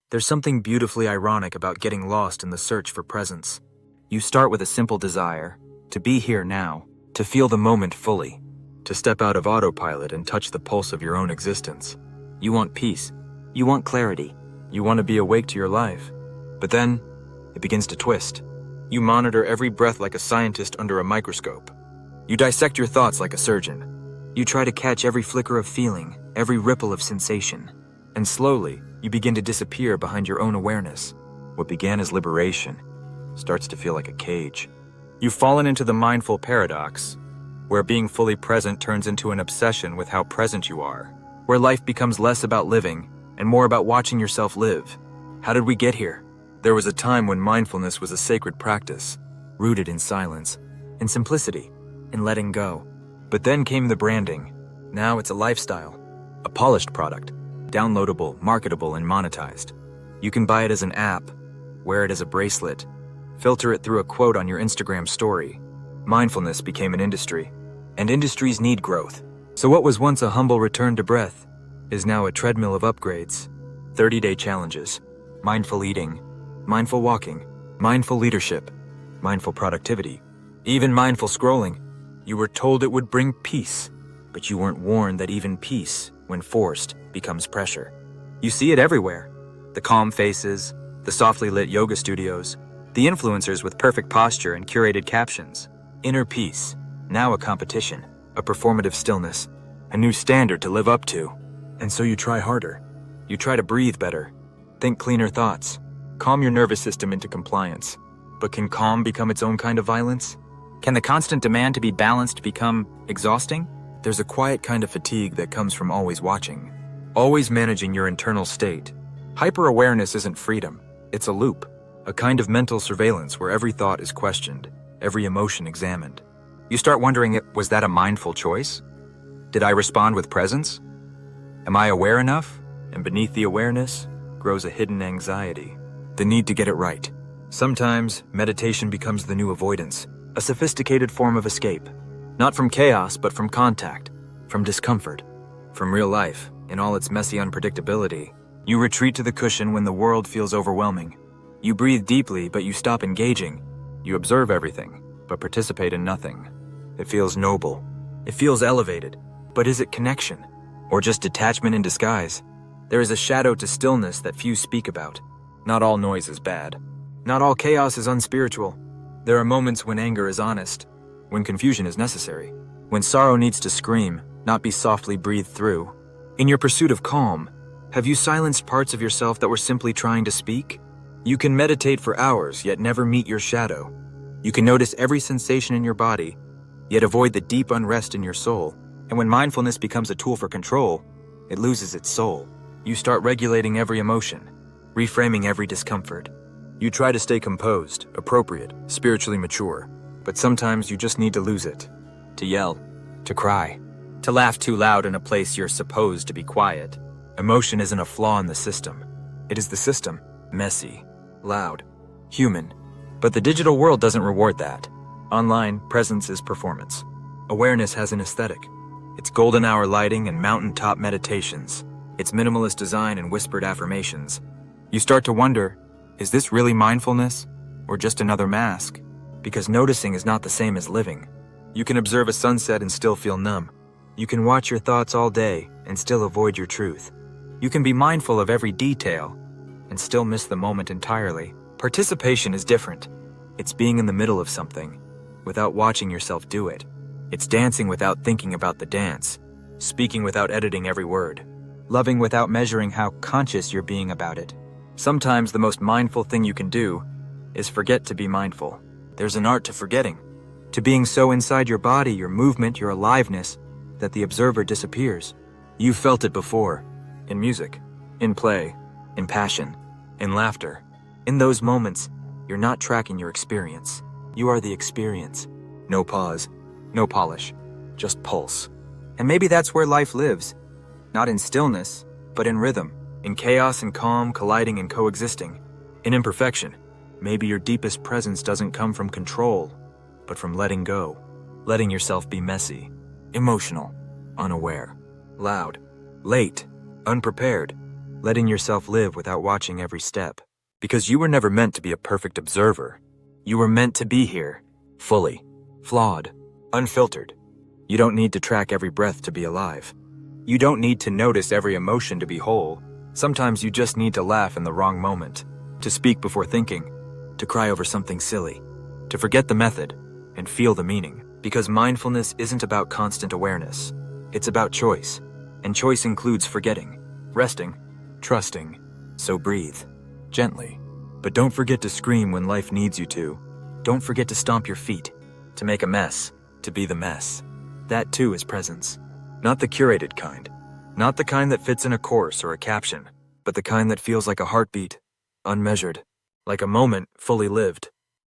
There's something beautifully ironic about getting lost in the search for presence. You start with a simple desire, to be here now, to feel the moment fully, to step out of autopilot and touch the pulse of your own existence. You want peace. You want clarity. You want to be awake to your life. But then, it begins to twist. You monitor every breath like a scientist under a microscope. You dissect your thoughts like a surgeon. You try to catch every flicker of feeling, every ripple of sensation. And slowly, you begin to disappear behind your own awareness. What began as liberation starts to feel like a cage. You've fallen into the mindful paradox, where being fully present turns into an obsession with how present you are, where life becomes less about living and more about watching yourself live. How did we get here? There was a time when mindfulness was a sacred practice, rooted in silence, in simplicity, in letting go. But then came the branding. Now it's a lifestyle, a polished product, downloadable, marketable, and monetized. You can buy it as an app, wear it as a bracelet, filter it through a quote on your Instagram story. Mindfulness became an industry, and industries need growth. So what was once a humble return to breath is now a treadmill of upgrades. 30-day challenges, mindful eating, mindful walking, mindful leadership, mindful productivity, even mindful scrolling. You were told it would bring peace, but you weren't warned that even peace, when forced, becomes pressure. You see it everywhere. The calm faces, the softly lit yoga studios, the influencers with perfect posture and curated captions. Inner peace, now a competition, a performative stillness, a new standard to live up to. And so you try harder. You try to breathe better, think cleaner thoughts, calm your nervous system into compliance. But can calm become its own kind of violence? Can the constant demand to be balanced become exhausting? There's a quiet kind of fatigue that comes from always watching, always managing your internal state. Hyper-awareness isn't freedom, it's a loop, a kind of mental surveillance where every thought is questioned, every emotion examined. You start wondering, was that a mindful choice? Did I respond with presence? Am I aware enough? And beneath the awareness grows a hidden anxiety, the need to get it right. Sometimes meditation becomes the new avoidance, a sophisticated form of escape. Not from chaos, but from contact, from discomfort, from real life in all its messy unpredictability. You retreat to the cushion when the world feels overwhelming. You breathe deeply, but you stop engaging. You observe everything, but participate in nothing. It feels noble. It feels elevated. But is it connection? Or just detachment in disguise? There is a shadow to stillness that few speak about. Not all noise is bad. Not all chaos is unspiritual. There are moments when anger is honest, when confusion is necessary, when sorrow needs to scream, not be softly breathed through. In your pursuit of calm, have you silenced parts of yourself that were simply trying to speak? You can meditate for hours, yet never meet your shadow. You can notice every sensation in your body, yet avoid the deep unrest in your soul. And when mindfulness becomes a tool for control, it loses its soul. You start regulating every emotion, reframing every discomfort. You try to stay composed, appropriate, spiritually mature. But sometimes you just need to lose it. To yell, to cry, to laugh too loud in a place you're supposed to be quiet. Emotion isn't a flaw in the system. It is the system. Messy, loud, human. But the digital world doesn't reward that. Online, presence is performance. Awareness has an aesthetic. It's golden hour lighting and mountaintop meditations. It's minimalist design and whispered affirmations. You start to wonder, is this really mindfulness? Or just another mask? Because noticing is not the same as living. You can observe a sunset and still feel numb. You can watch your thoughts all day and still avoid your truth. You can be mindful of every detail and still miss the moment entirely. Participation is different. It's being in the middle of something without watching yourself do it. It's dancing without thinking about the dance, speaking without editing every word, loving without measuring how conscious you're being about it. Sometimes the most mindful thing you can do is forget to be mindful. There's an art to forgetting, to being so inside your body, your movement, your aliveness, that the observer disappears. You've felt it before, in music, in play, in passion, in laughter. In those moments, you're not tracking your experience. You are the experience. No pause, no polish, just pulse. And maybe that's where life lives. Not in stillness, but in rhythm, in chaos and calm colliding and coexisting, in imperfection. Maybe your deepest presence doesn't come from control, but from letting go, letting yourself be messy, emotional, unaware, loud, late, unprepared, letting yourself live without watching every step. Because you were never meant to be a perfect observer. You were meant to be here, fully, flawed, unfiltered. You don't need to track every breath to be alive. You don't need to notice every emotion to be whole. Sometimes you just need to laugh in the wrong moment, to speak before thinking, to cry over something silly, to forget the method and feel the meaning. Because mindfulness isn't about constant awareness. It's about choice. And choice includes forgetting, resting, trusting. So breathe, gently. But don't forget to scream when life needs you to. Don't forget to stomp your feet, to make a mess, to be the mess. That too is presence. Not the curated kind. Not the kind that fits in a course or a caption, but the kind that feels like a heartbeat, unmeasured, like a moment fully lived.